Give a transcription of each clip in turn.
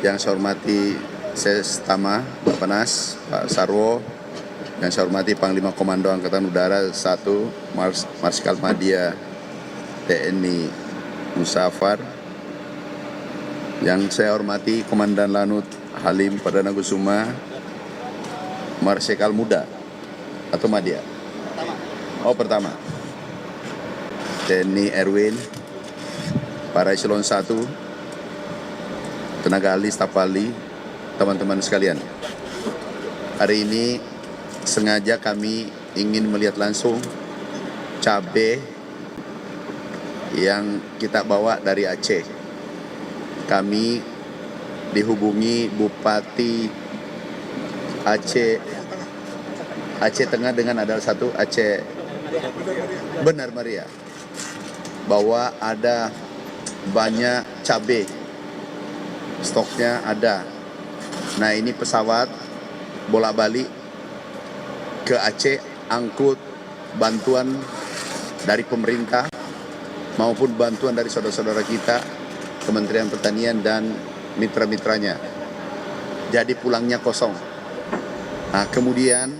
Yang saya hormati Sestama Bapak Nas, Pak Sarwo, yang saya hormati Panglima Komando Angkatan Udara 1, Marskal Madya TNI Musafar, yang saya hormati Komandan Lanut Halim Perdana Kusuma, Marsikal Muda atau Madya? Pertama. TNI Erwin, para eselon 1, tenaga ahli, staf ahli, teman-teman sekalian. Hari ini sengaja kami ingin melihat langsung cabai yang kita bawa dari Aceh. Kami dihubungi Bupati Aceh Tengah dengan adalah satu Aceh Benar Maria, bahwa ada banyak cabai, stoknya ada. Nah, ini pesawat bolak-balik ke Aceh, angkut bantuan dari pemerintah maupun bantuan dari saudara-saudara kita, Kementerian Pertanian dan mitra-mitranya. Jadi pulangnya kosong. Nah, kemudian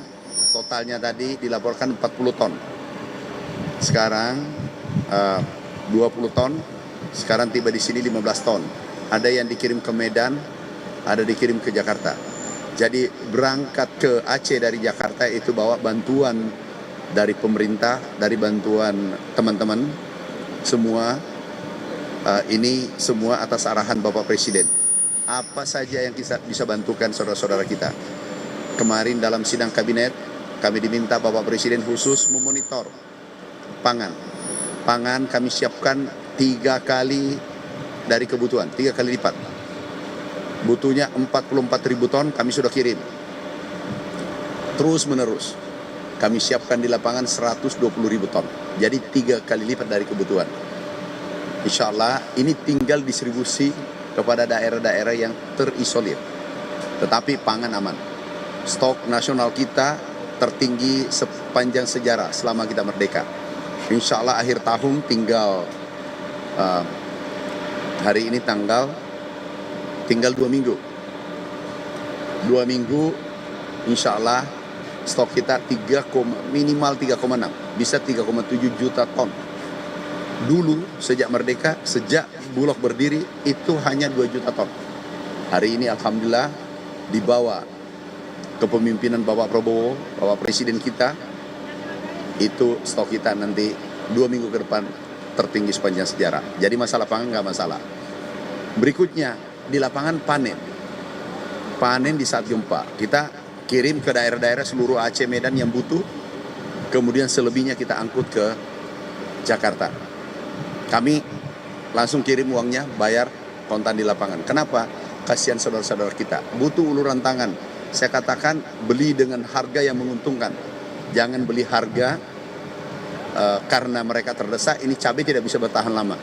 totalnya tadi dilaporkan 40 ton. Sekarang 20 ton, sekarang tiba di sini 15 ton. Ada yang dikirim ke Medan, ada dikirim ke Jakarta. Jadi berangkat ke Aceh dari Jakarta itu bawa bantuan dari pemerintah, dari bantuan teman-teman semua. Ini semua atas arahan Bapak Presiden. Apa saja yang bisa bantukan saudara-saudara kita. Kemarin dalam sidang kabinet, kami diminta Bapak Presiden khusus memonitor pangan. Pangan kami siapkan 3 kali dari kebutuhan, 3 kali lipat. Butuhnya 44.000 ton, kami sudah kirim. Terus menerus. Kami siapkan di lapangan 120.000 ton. Jadi 3 kali lipat dari kebutuhan. Insya Allah ini tinggal distribusi kepada daerah-daerah yang terisolir. Tetapi pangan aman. Stok nasional kita tertinggi sepanjang sejarah selama kita merdeka. Insya Allah akhir tahun tinggal hari ini tinggal 2 minggu. 2 minggu insya Allah stok kita minimal 3,6, bisa 3,7 juta ton. Dulu sejak merdeka, sejak Bulog berdiri itu hanya 2 juta ton. Hari ini alhamdulillah dibawa kepemimpinan Bapak Prabowo, Bapak Presiden kita, itu stok kita nanti 2 minggu ke depan tertinggi sepanjang sejarah. Jadi masalah pangan nggak masalah. Berikutnya di lapangan panen di saat gempa. Kita kirim ke daerah-daerah seluruh Aceh, Medan yang butuh. Kemudian selebihnya kita angkut ke Jakarta. Kami langsung kirim uangnya, bayar kontan di lapangan. Kenapa? Kasihan saudara-saudara kita, butuh uluran tangan. Saya katakan beli dengan harga yang menguntungkan. Jangan beli harga karena mereka terdesak. Ini cabai tidak bisa bertahan lama.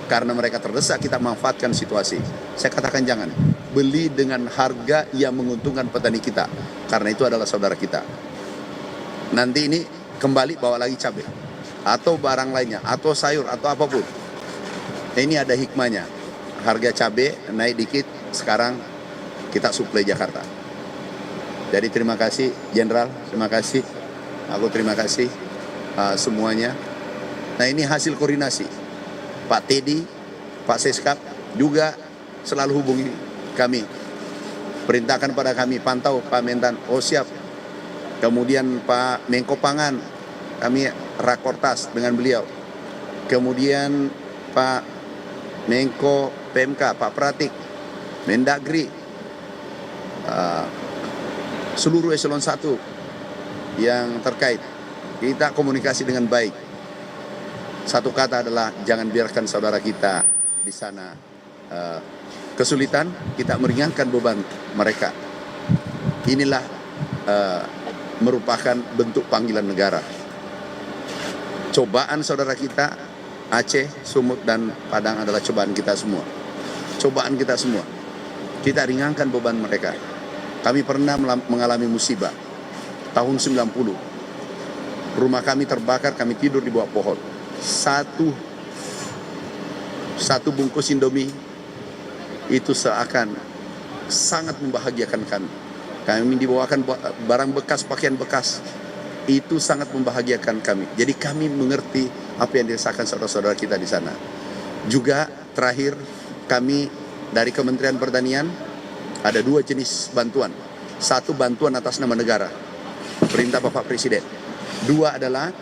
Karena mereka terdesak, kita manfaatkan situasi. Saya katakan jangan. Beli dengan harga yang menguntungkan petani kita. Karena itu adalah saudara kita. Nanti ini kembali bawa lagi cabai. Atau barang lainnya, atau sayur, atau apapun. Ini ada hikmahnya. Harga cabai naik dikit, sekarang kita suplai Jakarta. Jadi terima kasih Jenderal, terima kasih. Aku terima kasih semuanya. Nah, ini hasil koordinasi. Pak Teddy, Pak Seskap juga selalu hubungi kami. Perintahkan pada kami, pantau Pak Mentan, siap. Kemudian Pak Menko Pangan, kami rakortas dengan beliau. Kemudian Pak Menko PMK, Pak Pratik, Mendagri, seluruh eselon 1 yang terkait. Kita komunikasi dengan baik. Satu kata adalah jangan biarkan saudara kita di sana kesulitan, kita meringankan beban mereka. Inilah merupakan bentuk panggilan negara. Cobaan saudara kita Aceh, Sumut dan Padang adalah cobaan kita semua. Cobaan kita semua. Kita ringankan beban mereka. Kami pernah mengalami musibah tahun 90. Rumah kami terbakar, kami tidur di bawah pohon. Satu bungkus Indomie itu seakan sangat membahagiakan kami. Kami dibawakan barang bekas, pakaian bekas. Itu sangat membahagiakan kami. Jadi kami mengerti apa yang dirasakan saudara-saudara kita di sana. Juga terakhir kami dari Kementerian Pertanian ada 2 jenis bantuan. 1 bantuan atas nama negara, perintah Bapak Presiden. 2 adalah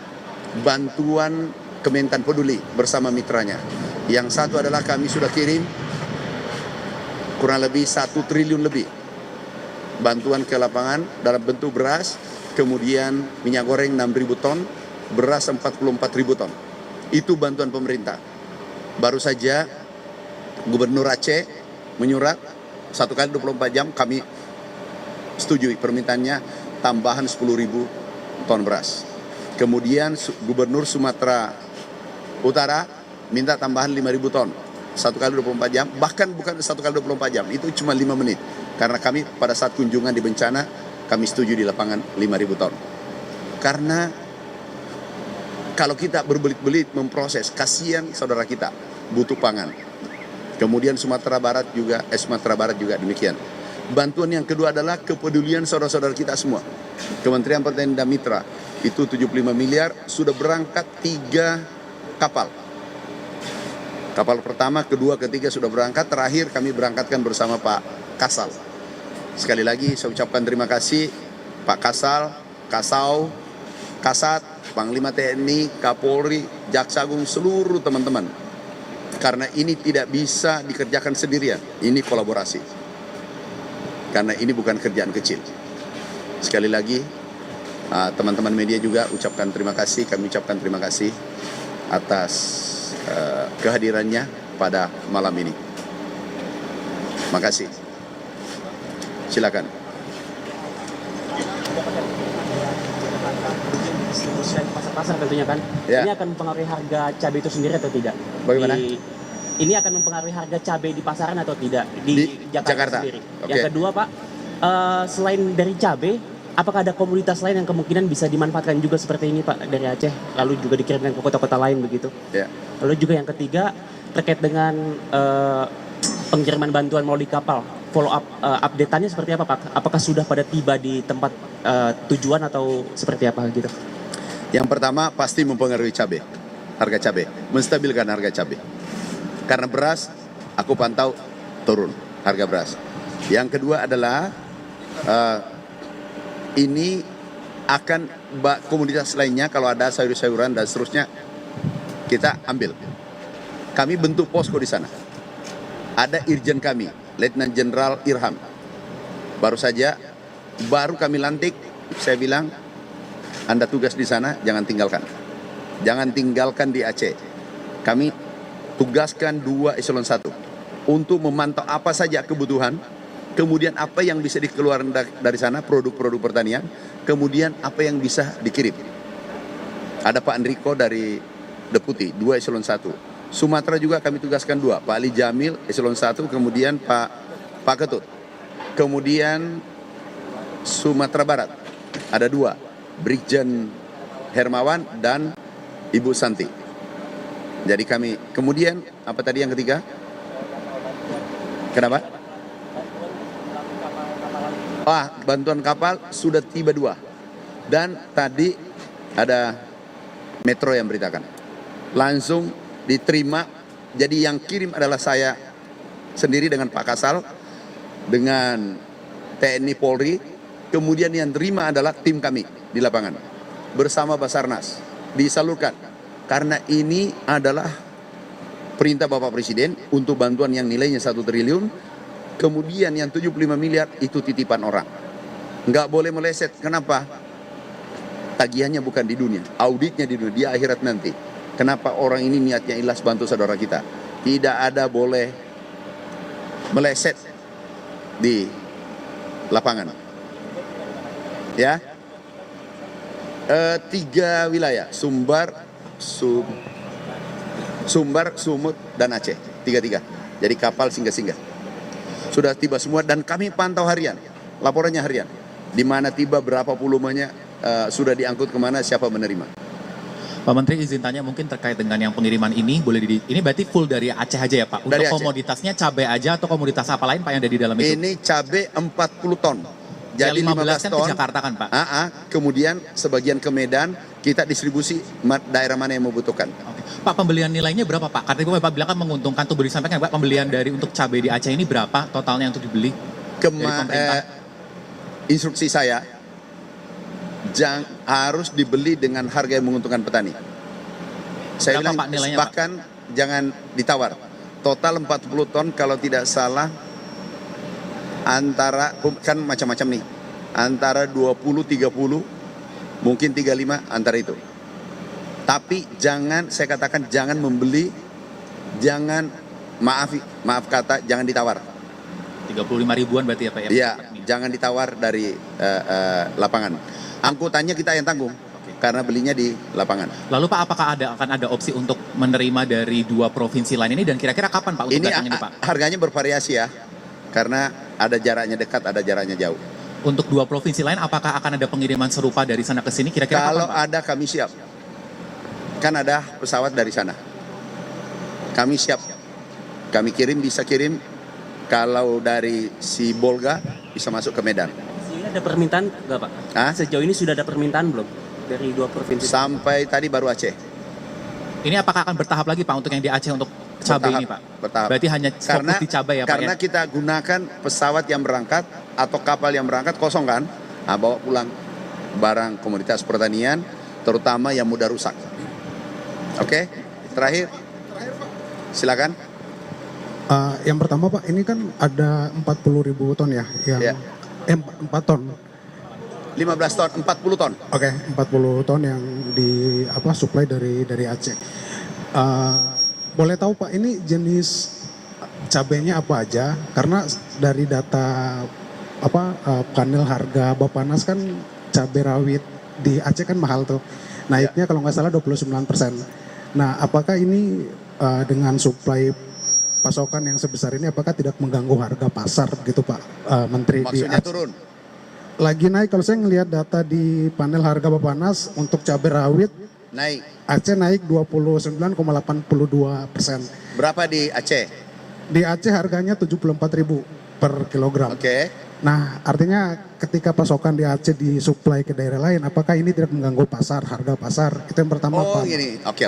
bantuan Kementan Peduli bersama mitranya. Yang 1 adalah kami sudah kirim kurang lebih 1 triliun lebih bantuan ke lapangan dalam bentuk beras, kemudian minyak goreng 6.000 ton, beras 44.000 ton. Itu bantuan pemerintah. Baru saja Gubernur Aceh menyurat 1 kali 24 jam kami setujui permintaannya tambahan 10.000 ton beras. Kemudian Gubernur Sumatera Utara minta tambahan 5.000 ton. 1 kali 24 jam, bahkan bukan 1 kali 24 jam, itu cuma 5 menit. Karena kami pada saat kunjungan di bencana, kami setuju di lapangan 5.000 ton. Karena kalau kita berbelit-belit memproses, kasihan saudara kita, butuh pangan. Kemudian Sumatera Barat juga demikian. Bantuan yang kedua adalah kepedulian saudara-saudara kita semua. Kementerian Pertanian dan Mitra, itu 75 miliar, sudah berangkat 3 kapal. Kapal pertama, kedua, ketiga sudah berangkat. Terakhir kami berangkatkan bersama Pak Kasal. Sekali lagi saya ucapkan terima kasih Pak Kasal, Kasau, Kasat, Panglima TNI, Kapolri, Jaksa Agung, seluruh teman-teman. Karena ini tidak bisa dikerjakan sendirian. Ini kolaborasi. Karena ini bukan kerjaan kecil. Sekali lagi teman-teman media juga ucapkan terima kasih. Kami ucapkan terima kasih atas kehadirannya pada malam ini. Makasih. Silakan. Pasar tentunya kan. Ya. Ini akan mempengaruhi harga cabai itu sendiri atau tidak? Bagaimana? Ini akan mempengaruhi harga cabai di pasaran atau tidak di Jakarta sendiri? Okay. Yang kedua Pak, selain dari cabai, apakah ada komoditas lain yang kemungkinan bisa dimanfaatkan juga seperti ini Pak dari Aceh, lalu juga dikirimkan ke kota-kota lain begitu? Ya. Lalu juga yang ketiga terkait dengan pengiriman bantuan melalui kapal, follow up update-annya seperti apa Pak? Apakah sudah pada tiba di tempat tujuan atau seperti apa gitu? Yang pertama pasti mempengaruhi cabai, harga cabai, menstabilkan harga cabai. Karena beras, aku pantau turun harga beras. Yang kedua adalah ini akan komoditas lainnya, kalau ada sayur-sayuran dan seterusnya kita ambil. Kami bentuk posko di sana. Ada irjen kami, Letnan Jenderal Irham. Baru kami lantik, saya bilang, Anda tugas di sana, jangan tinggalkan. Jangan tinggalkan di Aceh. Kami tugaskan 2 eselon 1 untuk memantau apa saja kebutuhan, kemudian apa yang bisa dikeluarkan dari sana, produk-produk pertanian, kemudian apa yang bisa dikirim. Ada Pak Enrico dari Deputi, 2 eselon 1. Sumatera juga kami tugaskan 2, Pak Ali Jamil, eselon 1, kemudian Pak Ketut. Kemudian Sumatera Barat, ada 2, Brigjen Hermawan dan Ibu Santi. Jadi kami, kemudian apa tadi yang ketiga? Kenapa? Bantuan kapal sudah tiba 2. Dan tadi ada Metro yang beritakan. Langsung diterima. Jadi yang kirim adalah saya sendiri dengan Pak Kasal, dengan TNI Polri. Kemudian yang terima adalah tim kami di lapangan bersama Basarnas, disalurkan. Karena ini adalah perintah Bapak Presiden untuk bantuan yang nilainya 1 triliun. Kemudian yang 75 miliar itu titipan orang. Nggak boleh meleset. Kenapa? Tagihannya bukan di dunia, auditnya di dunia, di akhirat nanti. Kenapa orang ini niatnya ikhlas bantu saudara kita? Tidak ada boleh meleset di lapangan. Ya, 3 wilayah, Sumbar, Sumut, dan Aceh. 3. Jadi kapal singgah-singgah sudah tiba semua dan kami pantau harian, laporannya harian. Di mana tiba, berapa volumenya, sudah diangkut kemana, siapa menerima. Pak Menteri izin tanya mungkin terkait dengan yang pengiriman ini ini berarti full dari Aceh aja ya Pak? Untuk Dari Aceh. komoditasnya cabai aja atau komoditas apa lain Pak yang ada di dalam itu? Ini cabai 40 ton. Jadi Jadi 15 kan ton. ke Jakarta kan Pak? Kemudian sebagian ke Medan, kita distribusi daerah mana yang membutuhkan. Oke. Pak, pembelian nilainya berapa Pak? Karena Bapak bilang kan menguntungkan tuh beri sampaikan Pak, pembelian dari untuk cabai di Aceh ini berapa totalnya untuk dibeli? Dari pemerintah? Instruksi saya, harus dibeli dengan harga yang menguntungkan petani. Saya Berapa, bilang Pak, nilainya, bahkan jangan ditawar. Total 40 ton kalau tidak salah antara, kan macam-macam nih, antara 20, 30, mungkin 35 antara itu. Tapi jangan, saya katakan jangan membeli, maaf kata, jangan ditawar. 35 ribuan berarti ya Pak ya? Iya, jangan ditawar dari lapangan. Angkutannya kita yang tanggung, karena belinya di lapangan. Lalu Pak, apakah akan ada opsi untuk menerima dari 2 provinsi lain ini dan kira-kira kapan Pak untuk datang ini Pak? Harganya bervariasi ya, karena ada jaraknya dekat, ada jaraknya jauh. Untuk 2 provinsi lain, apakah akan ada pengiriman serupa dari sana ke sini? Kira-kira Kalau kapan Pak? ada kami siap. Kan ada pesawat dari sana. Kami siap. Kami bisa kirim. Kalau dari si Bolga bisa masuk ke Medan. Sudah ada permintaan nggak Pak? Sejauh ini sudah ada permintaan belum dari 2 provinsi? Sampai tadi baru Aceh. Ini apakah akan bertahap lagi Pak untuk yang di Aceh untuk cabai ini Pak? Bertahap. Berarti hanya fokus di cabai ya Pak Karena ya? kita gunakan pesawat yang berangkat atau kapal yang berangkat kosong kan, bawa pulang barang komoditas pertanian, terutama yang mudah rusak. Oke, terakhir, silakan. Yang pertama Pak, ini kan ada 40.000 ton ya, yang 4 ton. 15 ton, 40 ton. Oke, 40 ton yang supply dari Aceh. Boleh tahu Pak, ini jenis cabainya apa aja? Karena dari data panel harga Bapanas kan cabai rawit di Aceh kan mahal tuh. Naiknya kalau nggak salah 29%. Nah, apakah ini dengan supply pasokan yang sebesar ini apakah tidak mengganggu harga pasar gitu Pak Menteri? Maksudnya di turun? Lagi naik, kalau saya ngelihat data di panel harga Bapanas untuk cabai rawit Naik. Aceh naik 29,82%. Berapa di Aceh? Di Aceh harganya 74.000 per kilogram. Oke. Nah, artinya ketika pasokan di Aceh disuplai ke daerah lain, apakah ini tidak mengganggu harga pasar? Itu yang pertama Oh Pak. gini, oke.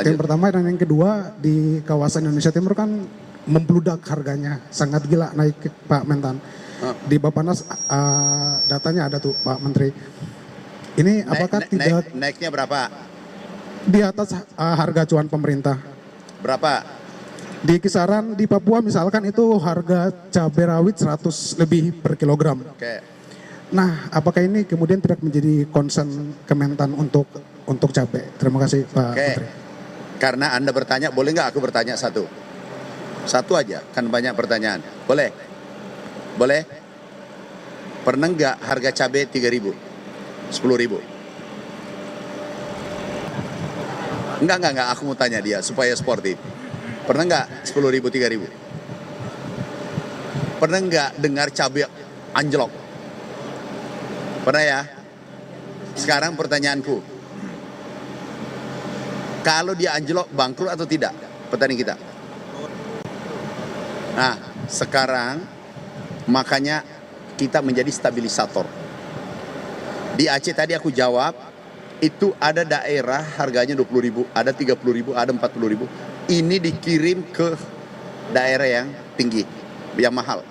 Itu yang pertama, dan yang kedua di kawasan Indonesia Timur kan membludak harganya, sangat gila naik Pak Mentan. Di Bapanas datanya ada tuh Pak Menteri. Ini apakah naiknya berapa? Di atas harga acuan pemerintah? Berapa? Di kisaran di Papua misalkan itu harga cabai rawit 100 lebih per kilogram. Oke. Nah, apakah ini kemudian tidak menjadi concern Kementan untuk cabai? Terima kasih Pak Menteri. Karena Anda bertanya, boleh nggak aku bertanya satu? Satu aja, kan banyak pertanyaan. Boleh? Boleh? Pernah nggak harga cabai 3.000? 10.000? Enggak, aku mau tanya dia supaya sportif. Pernah nggak 10.000, 3.000? Pernah nggak dengar cabai anjlok? Pernah ya? Sekarang pertanyaanku, kalau dia anjlok bangkrut atau tidak petani kita? Nah, sekarang makanya kita menjadi stabilisator. Di Aceh tadi aku jawab, itu ada daerah harganya 20.000, ada 30.000, ada 40.000. Ini dikirim ke daerah yang tinggi, yang mahal.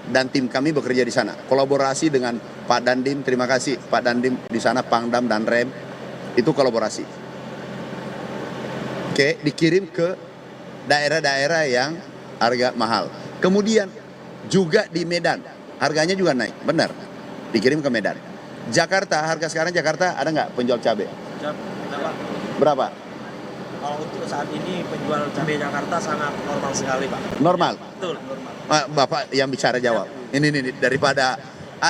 Dan tim kami bekerja di sana. Kolaborasi dengan Pak Dandim, terima kasih Pak Dandim di sana, Pangdam dan Rem, itu kolaborasi. Oke, dikirim ke daerah-daerah yang harga mahal. Kemudian juga di Medan, harganya juga naik, benar. Dikirim ke Medan. Jakarta, harga sekarang Jakarta ada nggak penjual cabai? Berapa? Kalau untuk saat ini penjual cabai Jakarta sangat normal sekali Pak. Normal? Betul, normal. Bapak yang bicara jawab. Ini daripada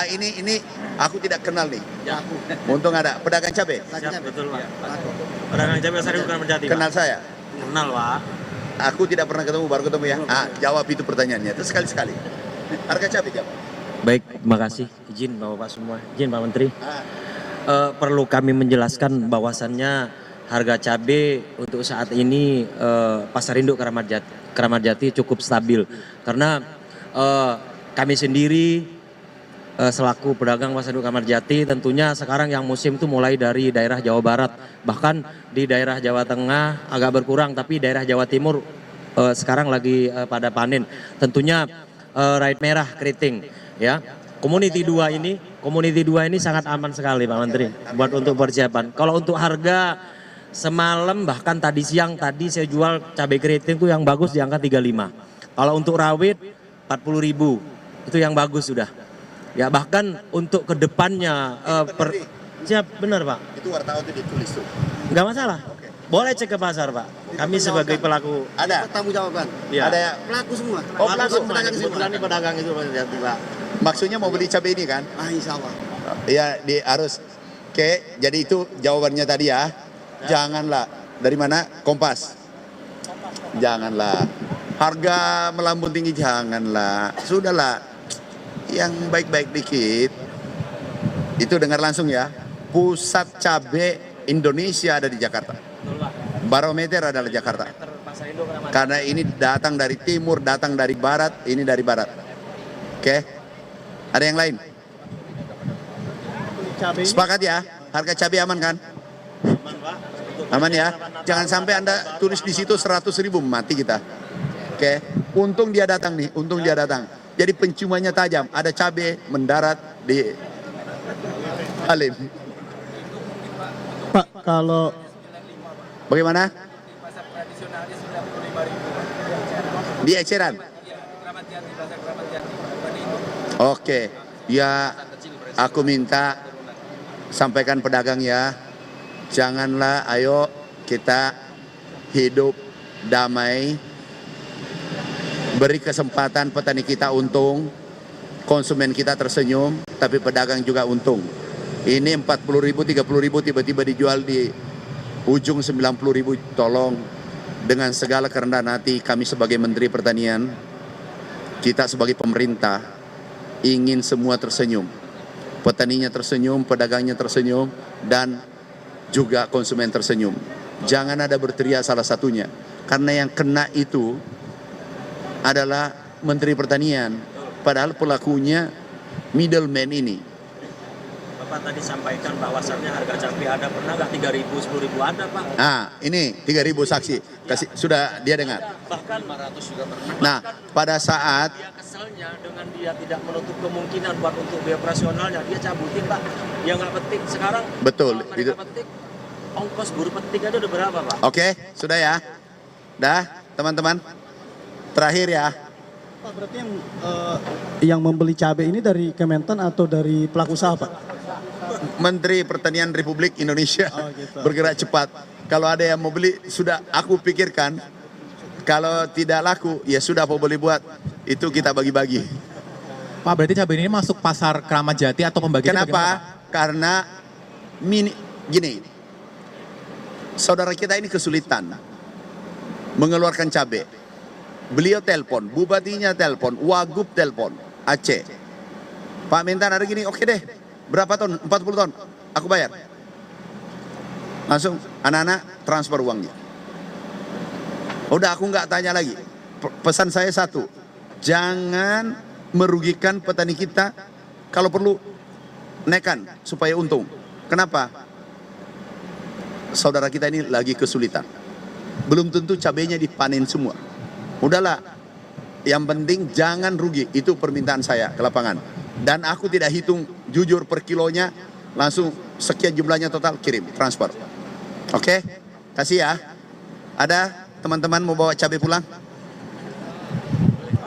ini aku tidak kenal nih. Ya. Untung ada pedagang cabai. Siap, betul Pak. Pedagang cabai Sari bukan Menjadi Kenal Pak. saya. Kenal Pak. Aku tidak pernah ketemu, baru ketemu ya. Jawab itu pertanyaannya. Terus sekali-sekali. Harga cabai jawab. Baik, terima kasih. Izin Bapak semua, izin Pak Menteri. Perlu kami menjelaskan bahwasannya harga cabai untuk saat ini pasar induk Keramat Jati cukup stabil karena kami sendiri selaku pedagang pasar induk Keramat Jati tentunya sekarang yang musim itu mulai dari daerah Jawa Barat, bahkan di daerah Jawa Tengah agak berkurang, tapi daerah Jawa Timur sekarang lagi pada panen. Tentunya Rait Merah Keriting ya. Community 2 ini sangat aman sekali Pak Menteri buat untuk persiapan. Kalau untuk harga semalam bahkan tadi siang saya jual cabai keriting tuh yang bagus di angka 35. Kalau untuk rawit 40.000 itu yang bagus sudah. Ya bahkan untuk kedepannya siap benar Pak. Itu wartawan itu ditulis tuh. Nggak masalah. Boleh cek ke pasar Pak. Kami sebagai pelaku. Ada Tanggung jawaban. Ya. Ada Pelaku semua. Oh, pelaku Pedagang kebetulan ini pedagang itu Pak. maksudnya mau beli cabai ini kan? Insya Allah. Ya harus. Oke, jadi itu jawabannya tadi ya. Janganlah. Dari mana? Kompas. Janganlah. Harga melambung tinggi janganlah. Sudahlah. Yang baik-baik dikit. Itu dengar langsung ya. Pusat cabai Indonesia ada di Jakarta. Barometer adalah Jakarta. Karena ini datang dari timur, datang dari barat, ini dari barat. Oke. Ada yang lain? Sepakat ya? Harga cabai aman kan? Aman ya? Jangan sampai Anda tulis di situ 100.000 mati kita. Oke. Untung dia datang nih, untung dia datang. Jadi penciumannya tajam. Ada cabai mendarat di Halim. Pak, kalau Bagaimana? Di eceran. Oke. Ya, aku minta sampaikan pedagang ya. Janganlah, ayo kita hidup damai. Beri kesempatan petani kita untung, konsumen kita tersenyum, tapi pedagang juga untung. Ini 40.000, 30.000 tiba-tiba dijual di ujung 90.000. Tolong dengan segala kerendahan hati kami sebagai Menteri Pertanian, kita sebagai pemerintah ingin semua tersenyum. Petaninya tersenyum, pedagangnya tersenyum, dan juga konsumen tersenyum. Jangan ada berteriak salah satunya, karena yang kena itu adalah Menteri Pertanian, padahal pelakunya middleman ini. Bapak tadi sampaikan bahwasannya harga cabai ada pernah nggak 3.000, 10.000 ada Pak. Ini 3.000 saksi, sudah dia dengar. Bahkan 500 juga pernah. Nah, pada saat Dia keselnya dengan dia tidak menutup kemungkinan buat untuk biaya operasionalnya, dia cabutin Pak. Dia nggak petik. Sekarang betul kalau mereka itu. petik, ongkos buruh petik aja udah berapa Pak? Oke, sudah ya. Dah, teman-teman. Terakhir ya. Pak, berarti yang membeli cabai ini dari Kementan atau dari pelaku usaha Pak? Menteri Pertanian Republik Indonesia gitu. bergerak cepat. Kalau ada yang mau beli, sudah aku pikirkan. Kalau tidak laku, ya sudah apa boleh buat. Itu kita bagi-bagi. Pak, berarti cabai ini masuk pasar Keramat Jati atau pembagiannya bagaimana, Pak? Kenapa? Karena gini, saudara kita ini kesulitan mengeluarkan cabai. Beliau telepon, bupatinya telepon, wagub telepon, Aceh. Pak Mentan ada gini, oke deh. Berapa ton? 40 ton. Aku bayar. Langsung anak-anak transfer uangnya. Udah aku nggak tanya lagi. Pesan saya satu, jangan merugikan petani kita. Kalau perlu naikkan supaya untung. Kenapa? Saudara kita ini lagi kesulitan. Belum tentu cabainya dipanen semua. Udahlah, yang penting jangan rugi. Itu permintaan saya ke lapangan. Dan aku tidak hitung jujur per kilonya, langsung sekian jumlahnya total kirim, transfer. Oke, kasih ya. Ada teman-teman mau bawa cabai pulang?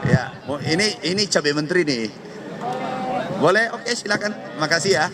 Ya, ini cabai menteri nih. Boleh? Oke, silakan. Makasih ya.